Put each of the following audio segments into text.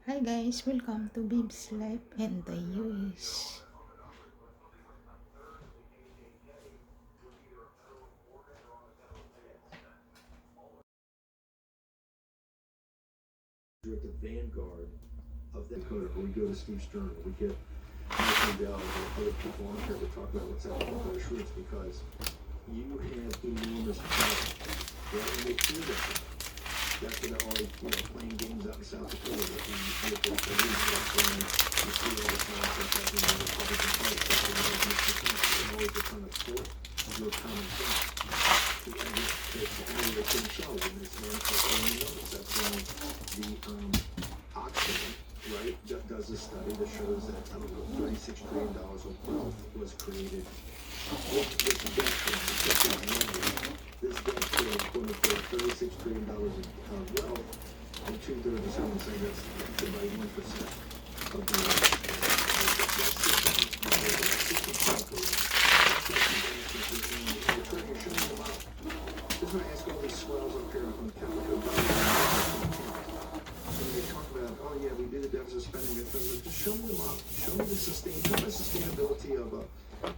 Hi guys, welcome to Bib's Life and the US. You're at the vanguard of that code. Or we go to Steve Stern, or we get Mike Lindell or other people on here to talk about what's happening with those roots, because you have enormous power. Right? And they feel that. That's what they're always, playing games out in South Dakota with the police. You see all the time what's happening in the Republican Party. They're always trying to thwart your common sense. To emulate themselves in this manifesto. And you notice that's why the Oxfam, right, does a study that shows that, I don't know, $36 trillion of wealth was created with this debt ceiling. This debt ceiling, quote unquote, $36 trillion of wealth, and two-thirds of someone saying that's about 1% of the wealth. That's just going to ask all these swells up here on Capitol when they talk about, oh yeah, we do the deficit spending, just show me them up. Show me the sustainability of a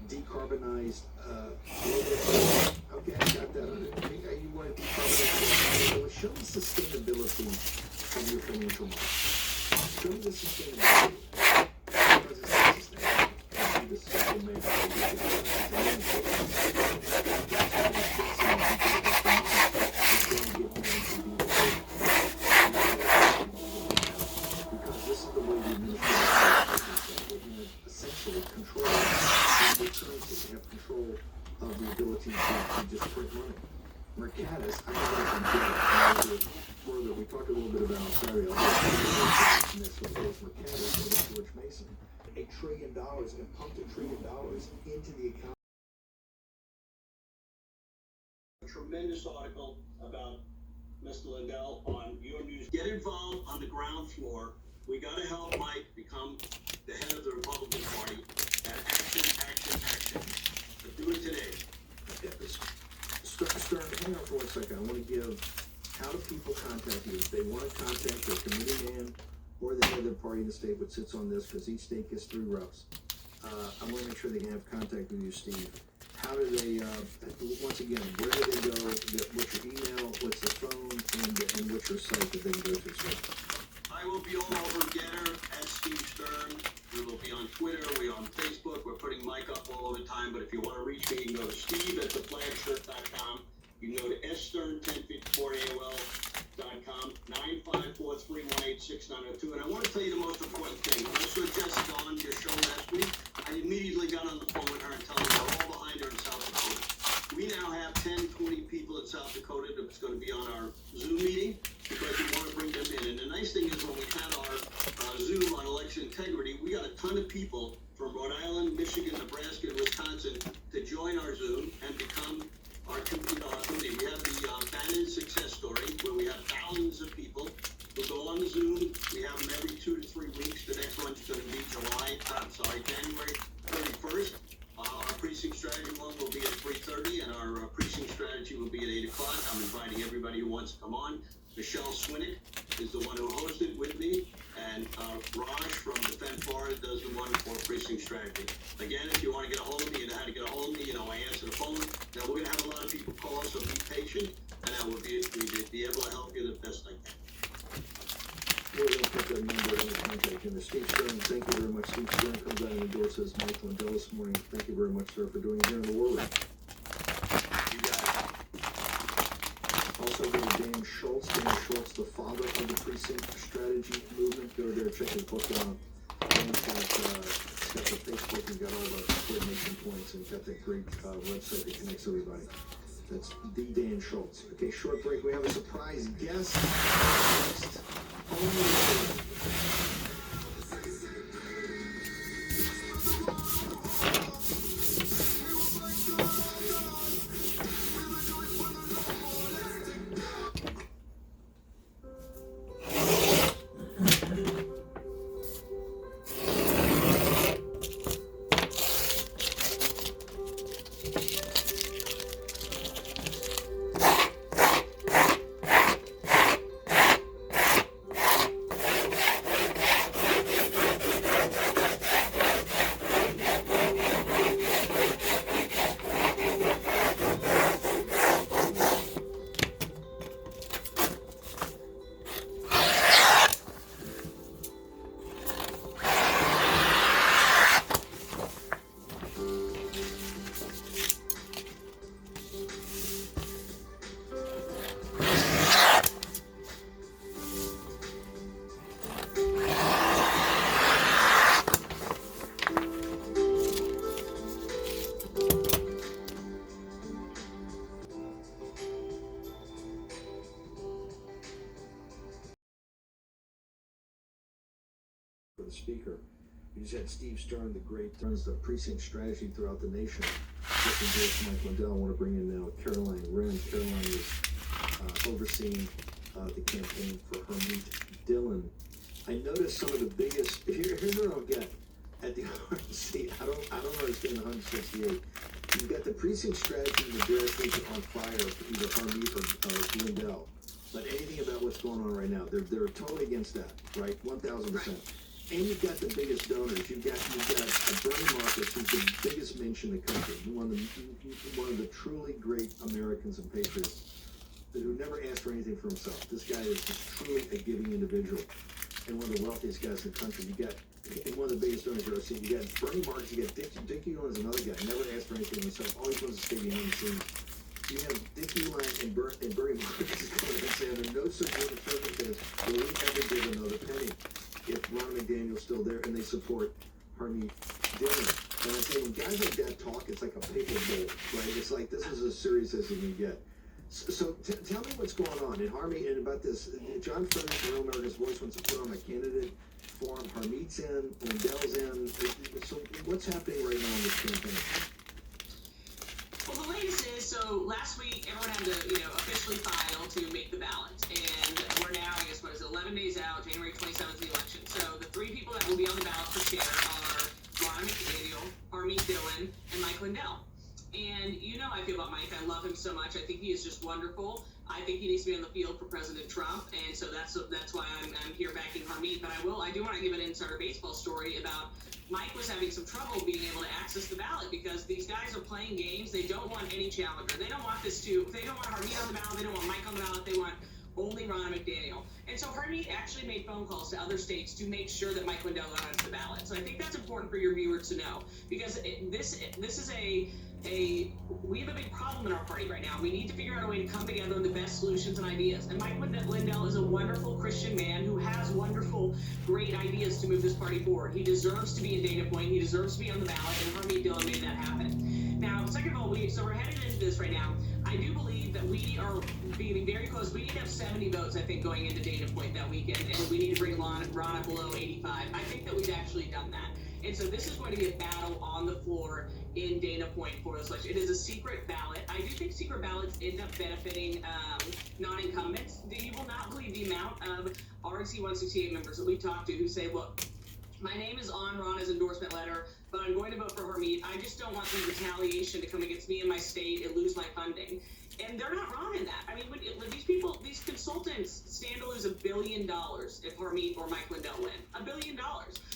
decarbonized global. Okay, I got that. You want to decarbonize? Show me sustainability of your financial model. Show me the sustainability. Because it's not sustainable. The simple essentially control the currency. They have control of the ability to just print money. Mercatus, I don't know if I'm getting it further. We talked a little bit about, sorry, I'll this with Mercatus and George Mason. $1 trillion and pumped $1 trillion into the economy. A tremendous article about Mr. Lindell on your news. Get involved on the ground floor. We got to help Mike become the head of the Republican Party. And action. But do it today. Stern, hang on for 1 second. I want to give, how do people contact you? If they want to contact their committee man or the head of the party in the state, which sits on this, because each state gets 3 reps. I want to make sure they can have contact with you, Steve. How do they, once again, where do they go? What's your email? What's the phone? And what's your site that they can go to? I will be all over Getter at Steve Stern. We will be on Twitter. We're on Facebook. We're putting Mike up all the time. But if you want to reach me, you can go to steve@theflagshirt.com. You can go to stern1054AOL.com, 954-318-6902. And I want to tell you the most important thing. When I saw Jessica on your show last week, I immediately got on the phone with her and told her we're all behind her in South Dakota. We now have 10, 20 people in South Dakota that's going to be on our Zoom meeting because we want to bring them in. And the nice thing is when we had our Zoom on election integrity, we got a ton of people from Rhode Island, Michigan, Nebraska, and Wisconsin to join our Zoom and become our committee. We have the Bannon success story where we have thousands of people who go on the Zoom. We have them every 2 to 3 weeks. The next one's going to be January 31st. Our precinct strategy one will be at 3:30, and our precinct strategy will be at 8 o'clock. I'm inviting everybody who wants to come on. Michelle Swinnick is the one who hosted with me, and Raj from Defend Florida does the one for precinct strategy. Again, if you want to get a hold of me, you know how to get a hold of me. I answer the phone. Now, we're going to have a lot of people call, so be patient, and I will be able to help you the best I can. We're going to put that number in the contact in there. Steve Stern, thank you very much. Steve Stern comes out and endorses Mike Lindell this morning. Thank you very much, sir, for doing it here in the War Room. You got it. Also, go to Dan Schultz. Dan Schultz, the father of the precinct strategy movement. Go there, check his book out. Dan's got the Facebook and got all the coordination points and got that great website that connects everybody. That's the Dan Schultz. Okay, short break. We have a surprise guest next. for the speaker. You just had Steve Stern, the great, runs the precinct strategy throughout the nation. Just endorsed Mike Lindell. I want to bring in now Caroline Wren. Caroline is overseeing the campaign for Hermeet Dillon. I noticed some of the biggest. Here's what I don't get at the RNC. I don't understand the 168. You've got the precinct strategy and the grassroots on fire for either Hermeet or Lindell. But anything about what's going on right now, they're totally against that, right? 1,000%. And you've got the biggest donors. You've got Bernie Marcus, who's the biggest mensch in the country, one of the truly great Americans and patriots, who never asked for anything for himself. This guy is just truly a giving individual, and one of the wealthiest guys in the country. You got one of the biggest donors you've ever seen. You got Bernie Marcus. You got Dick Uihlein is another guy, never asked for anything for himself. Always wants to stay behind the scenes. You have Dick Uihlein and Bernie Marcus coming and saying no support circumstance will we ever give another penny if Ron McDaniel's still there and they support Hermeet Dillon. And I say, when guys like that talk, it's like a paper bowl, right? It's like, this is as serious as you can get. So tell me what's going on in Hermeet and about this. John Frederick, Real America's Voice, wants to put on a candidate forum. Hermeet's in, Lindell's in. So what's happening right now in this campaign? Well, the latest is, so last week everyone had to, officially file to make the ballot, and we're now, I guess, 11 days out, January 27th, the election. So the three people that will be on the ballot for chair are Ron McDaniel, Hermeet Dillon, and Mike Lindell. And I feel about Mike. I love him so much. I think he is just wonderful. I think he needs to be on the field for President Trump, and so that's why I'm here backing Hermeet. But I do want to give an insider baseball story about Mike was having some trouble being able to access the ballot because these guys are playing games. They don't want any challenger. They don't want they don't want Hermeet on the ballot. They don't want Mike on the ballot. They want only Ron McDaniel. And so Hermeet actually made phone calls to other states to make sure that Mike Lindell got onto the ballot. So I think that's important for your viewers to know because this is we have a big problem in our party right now. We need to figure out a way to come together with the best solutions and ideas. And Mike Lindell is a wonderful Christian man who has wonderful, great ideas to move this party forward. He deserves to be in Dana Point. He deserves to be on the ballot, and Hermeet Dillon made that happen. Now, second of all, we're headed into this right now. I do believe that we are being very close. We need to have 70 votes, I think, going into Dana Point that weekend, and we need to bring Ron up below 85. I think that we've actually done that. And so this is going to be a battle on the floor in Dana Point for this election. It is a secret ballot. I do think secret ballots end up benefiting non-incumbents. You will not believe the amount of RNC 168 members that we talked to who say, look, my name is on Ron's endorsement letter, but I'm going to vote for Hermeet. I just don't want the retaliation to come against me and my state and lose my funding. And they're not wrong in that. I mean, when these consultants stand to lose $1 billion if Hermeet or Mike Lindell win. $1 billion.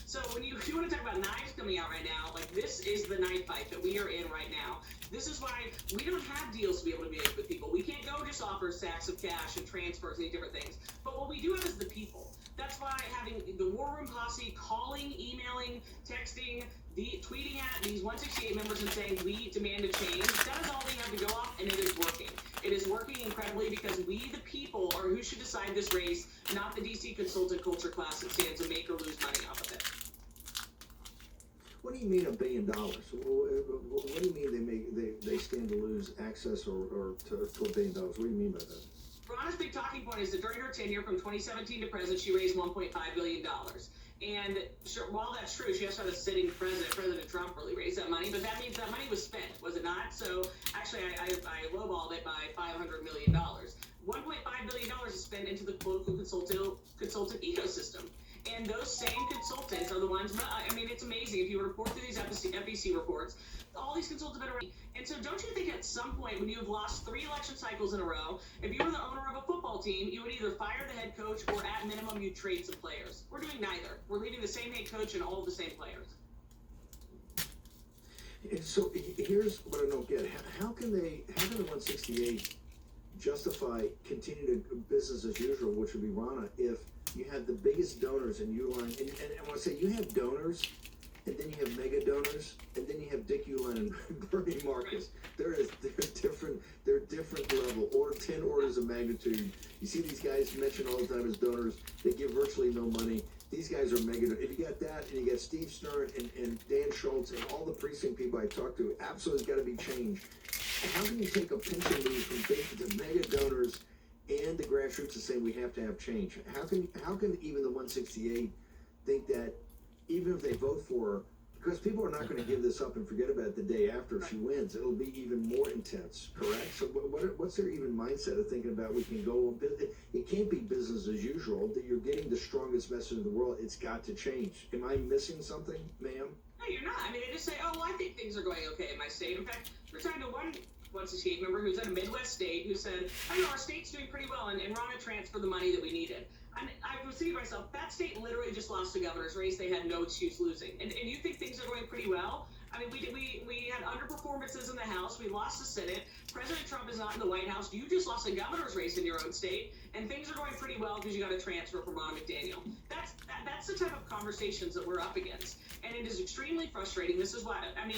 So when you want to talk about knives coming out right now, like this is the knife fight that we are in right now. This is why we don't have deals to be able to make with people. We can't go just offer sacks of cash and transfers and different things. But what we do have is the people. That's why having the War Room posse calling, emailing, texting, tweeting at these 168 members and saying we demand a change, that is all we have to go off, and it is working. It is working incredibly because we, the people, are who should decide this race, not the DC consultant culture class that stands to make or lose money off of it. What do you mean $1 billion? What do you mean they stand to lose access to $1 billion? What do you mean by that? Ron's big talking point is that during her tenure from 2017 to present, she raised $1.5 billion. And sure, while that's true, she also had a sitting president. President Trump really raised that money, but that means that money was spent, was it not? So actually, I lowballed it by $500 million. $1.5 billion is spent into the local consultant ecosystem. And those same consultants are the ones, I mean, it's amazing. If you report through these FEC reports, all these consultants have been around. And so don't you think at some point when you have lost 3 election cycles in a row, if you were the owner of a football team, you would either fire the head coach or at minimum you'd trade some players. We're doing neither. We're leaving the same head coach and all the same players. So here's what I don't get. How can the 168 justify continuing business as usual, which would be Rana, if you had the biggest donors in Uihlein, and I want to say you have donors, and then you have mega donors, and then you have Dick Uihlein and Bernie Marcus. They're different level, or 10 orders of magnitude. You see these guys mentioned all the time as donors. They give virtually no money. These guys are mega. If you got that, and you got Steve Stern and Dan Schultz and all the precinct people I talked to, absolutely got to be changed. How can you take a pension move from big to mega donors and the grassroots and say we have to have change? How can even the 168 think that even if they vote for her, because people are not going to give this up and forget about it the day after if she wins. It'll be even more intense, correct? So what's their even mindset of thinking about we can go, it can't be business as usual, that you're getting the strongest message in the world. It's got to change. Am I missing something, ma'am? No, you're not. I mean, they just say, oh, well, I think things are going okay in my state. In fact, we're talking to one state member who's in a Midwest state who said, I know our state's doing pretty well, and we're on a transfer the money that we needed. And I was thinking to myself, that state literally just lost the governor's race. They had no excuse losing. And you think things are going pretty well? I mean, we had underperformances in the House. We lost the Senate. President Trump is not in the White House. You just lost a governor's race in your own state, and things are going pretty well because you got a transfer from Ron McDaniel. That's the type of conversations that we're up against, and it is extremely frustrating. This is why, I mean,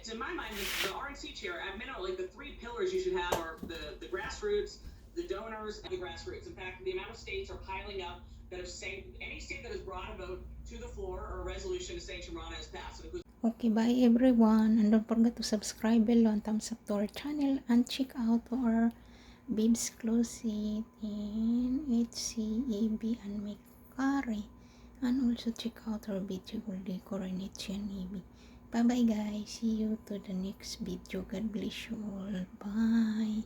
to my mind, the RNC chair, at minimum, like the three pillars you should have are the grassroots, the donors, and the grassroots. In fact, the amount of states are piling up that have any state that has brought a vote to the floor or a resolution to sanction Ron has passed. Okay, bye everyone, and don't forget to subscribe below and thumbs up to our channel, and check out our beybs closet in HCAB and Macari, and also check out our beautiful decor in HNAB. Bye bye guys, see you to the next video. God bless you all. Bye.